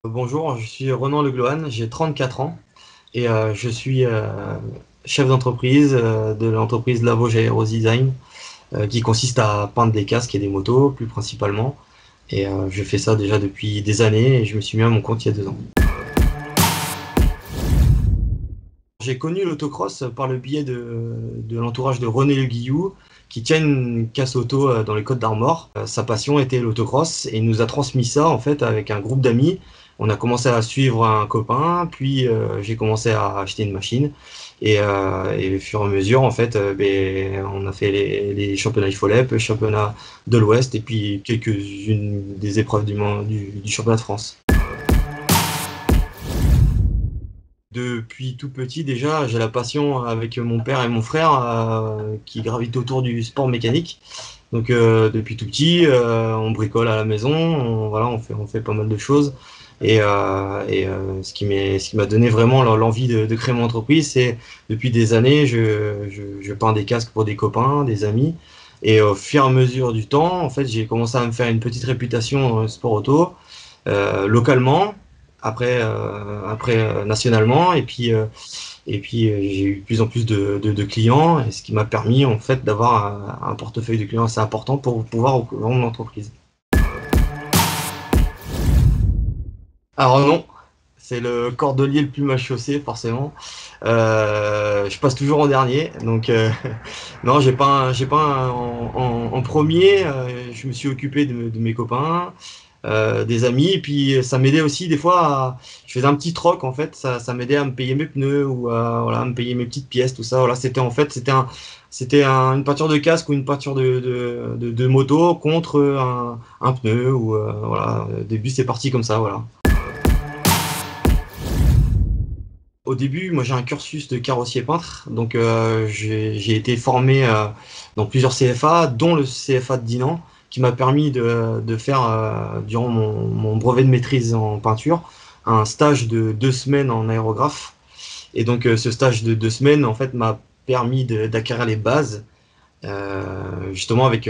Bonjour, je suis Ronan Le Glohan, j'ai 34 ans et je suis chef d'entreprise de l'entreprise Lavoge Aero Design qui consiste à peindre des casques et des motos plus principalement. Et je fais ça déjà depuis des années et je me suis mis à mon compte il y a 2 ans. J'ai connu l'autocross par le biais de l'entourage de René Le Guillou, qui tient une casse auto dans les Côtes d'Armor. Sa passion était l'autocross et il nous a transmis ça en fait avec un groupe d'amis. On a commencé à suivre un copain, puis j'ai commencé à acheter une machine. Et au fur et à mesure, en fait, on a fait les championnats IFOLEP, le championnat de l'Ouest et puis quelques-unes des épreuves du championnat de France. Depuis tout petit déjà, j'ai la passion avec mon père et mon frère qui gravitent autour du sport mécanique. Donc depuis tout petit, on bricole à la maison, voilà, on fait pas mal de choses. Ce qui m'a donné vraiment l'envie de créer mon entreprise, c'est depuis des années, je peins des casques pour des copains, des amis. Et au fur et à mesure du temps, en fait, j'ai commencé à me faire une petite réputation dans le sport auto, localement, après nationalement, et puis j'ai eu de plus en plus de clients, et ce qui m'a permis en fait d'avoir un portefeuille de clients assez important pour pouvoir vendre mon entreprise. Alors non, c'est le cordelier le plus mal chaussé forcément. Je passe toujours en dernier, donc non, j'ai pas en premier. Je me suis occupé de mes copains, des amis, et puis ça m'aidait aussi des fois. Je faisais un petit troc en fait, ça m'aidait à me payer mes pneus ou voilà, à me payer mes petites pièces, tout ça. Voilà, une peinture de casque ou une peinture de moto contre un pneu ou voilà. Au début, c'est parti comme ça, voilà. Au début, moi j'ai un cursus de carrossier peintre, donc j'ai été formé dans plusieurs CFA, dont le CFA de Dinan, qui m'a permis de faire, durant mon brevet de maîtrise en peinture, un stage de 2 semaines en aérographe. Et donc ce stage de 2 semaines, en fait, m'a permis d'acquérir les bases, justement avec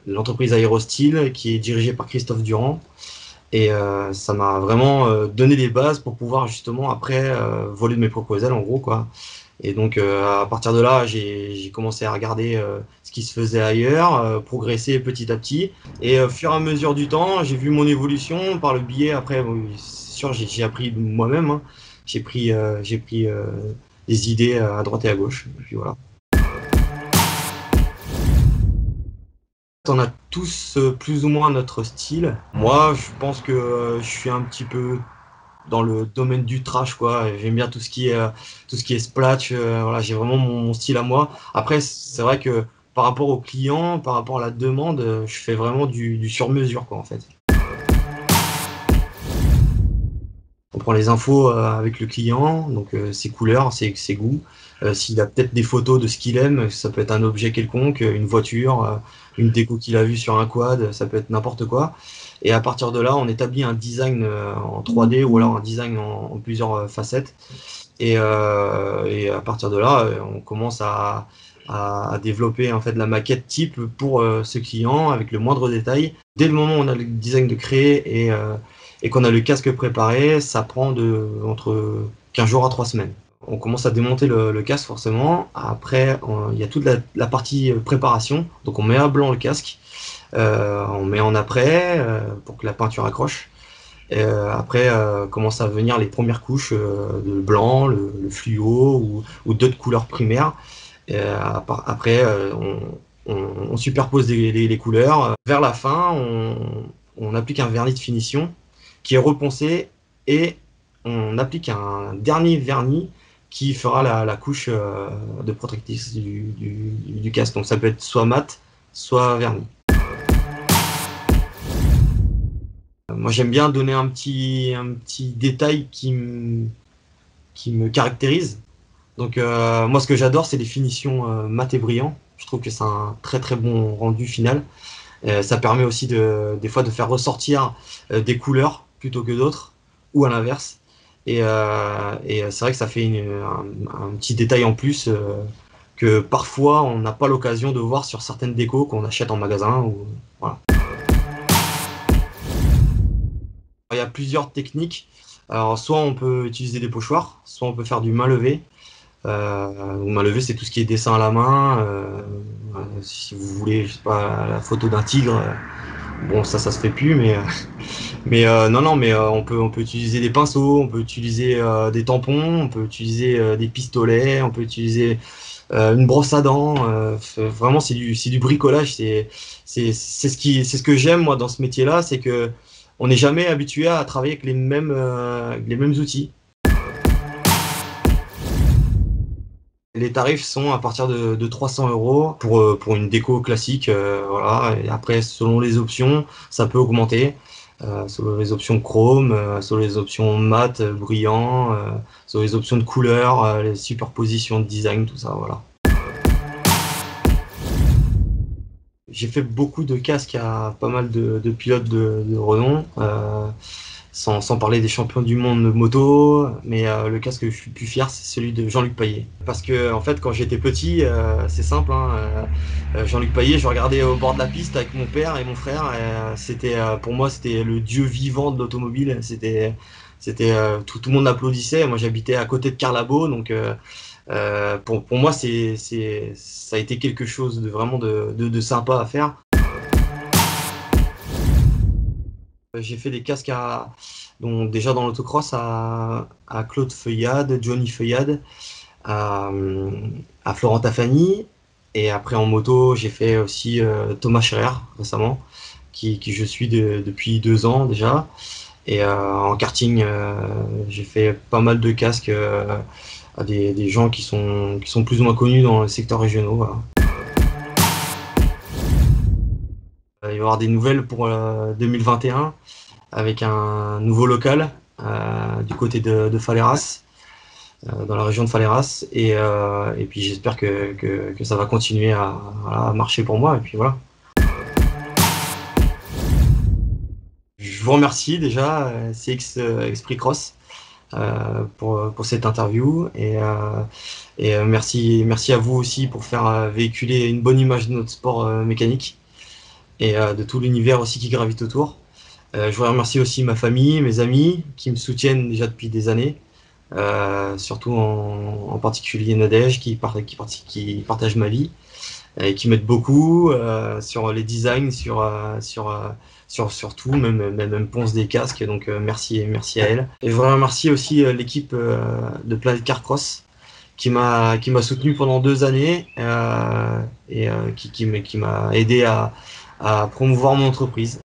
l'entreprise Aérostyle, qui est dirigée par Christophe Durand. Et ça m'a vraiment donné des bases pour pouvoir justement après voler de mes propres ailes en gros quoi. Et donc à partir de là, j'ai commencé à regarder ce qui se faisait ailleurs, progresser petit à petit. Et au fur et à mesure du temps, j'ai vu mon évolution par le biais après, bon, c'est sûr, j'ai appris moi-même, hein. J'ai pris des idées à droite et à gauche. Et puis voilà. On a tous plus ou moins notre style. Moi, je pense que je suis un petit peu dans le domaine du trash quoi. J'aime bien tout ce qui est splatch, voilà, j'ai vraiment mon style à moi. Après c'est vrai que par rapport aux clients, par rapport à la demande, je fais vraiment du sur mesure quoi en fait. On prend les infos avec le client, donc ses couleurs, ses goûts. S'il a peut-être des photos de ce qu'il aime, ça peut être un objet quelconque, une voiture, une déco qu'il a vue sur un quad, ça peut être n'importe quoi. Et à partir de là, on établit un design en 3D ou alors un design en plusieurs facettes. Et à partir de là, on commence à développer en fait la maquette type pour ce client avec le moindre détail. Dès le moment où on a le design de créer et qu'on a le casque préparé, ça prend entre 15 jours à 3 semaines. On commence à démonter le casque forcément. Après, il y a toute la partie préparation. Donc on met à blanc le casque, on met en après pour que la peinture accroche. Après, commencent à venir les premières couches de blanc, le fluo ou d'autres couleurs primaires. Après, on superpose les couleurs. Vers la fin, on applique un vernis de finition qui est reponcé et on applique un dernier vernis qui fera la couche de protectrice du casque. Donc ça peut être soit mat, soit vernis. Moi, j'aime bien donner un petit détail qui me caractérise. Donc, moi, ce que j'adore, c'est les finitions mat et brillant. Je trouve que c'est un très très bon rendu final. Ça permet aussi des fois de faire ressortir des couleurs plutôt que d'autres, ou à l'inverse. Et c'est vrai que ça fait un petit détail en plus que parfois on n'a pas l'occasion de voir sur certaines décos qu'on achète en magasin. Voilà. Il y a plusieurs techniques. Alors, soit on peut utiliser des pochoirs, soit on peut faire du main levée. Main levée, c'est tout ce qui est dessin à la main. Si vous voulez, je sais pas, la photo d'un tigre, bon, ça se fait plus, mais non, non, mais on peut utiliser des pinceaux, on peut utiliser des tampons, on peut utiliser des pistolets, on peut utiliser une brosse à dents. Vraiment, c'est du bricolage. C'est ce que j'aime moi dans ce métier-là, c'est que on n'est jamais habitué à travailler avec les mêmes outils. Les tarifs sont à partir de 300 euros pour une déco classique. Voilà. Et après, selon les options, ça peut augmenter. Selon les options chrome, selon les options mat, brillant, selon les options de couleur, les superpositions de design, tout ça. Voilà. J'ai fait beaucoup de casques à pas mal de pilotes de renom, sans parler des champions du monde de moto, mais le casque que je suis le plus fier, c'est celui de Jean-Luc Paillet. Parce que en fait, quand j'étais petit, c'est simple, hein, Jean-Luc Paillet, je regardais au bord de la piste avec mon père et mon frère, et pour moi, c'était le dieu vivant de l'automobile. Tout le monde applaudissait. Moi, j'habitais à côté de Carlabo, donc pour moi, ça a été quelque chose de vraiment de sympa à faire. J'ai fait des casques donc déjà dans l'autocross à Claude Feuillade, Johnny Feuillade, à Florent Tafani. Et après en moto, j'ai fait aussi Thomas Scherer récemment, qui je suis depuis 2 ans déjà. Et en karting, j'ai fait pas mal de casques à des gens qui sont plus ou moins connus dans les secteurs régionaux. Voilà. Il va y avoir des nouvelles pour 2021 avec un nouveau local du côté de Faleras, dans la région de Faleras. Et puis j'espère que ça va continuer à marcher pour moi. Et puis voilà. Je vous remercie déjà, CX Esprit Cross, pour cette interview. Et merci à vous aussi pour faire véhiculer une bonne image de notre sport mécanique et de tout l'univers aussi qui gravite autour. Je voudrais remercier aussi ma famille, mes amis qui me soutiennent déjà depuis des années, surtout en particulier Nadège qui partage ma vie et qui m'aide beaucoup sur les designs, sur tout, même ponce des casques. Donc merci à elle. Et je voudrais remercier aussi l'équipe de Planet Car Cross qui m'a soutenu pendant 2 années et qui m'a aidé à promouvoir mon entreprise.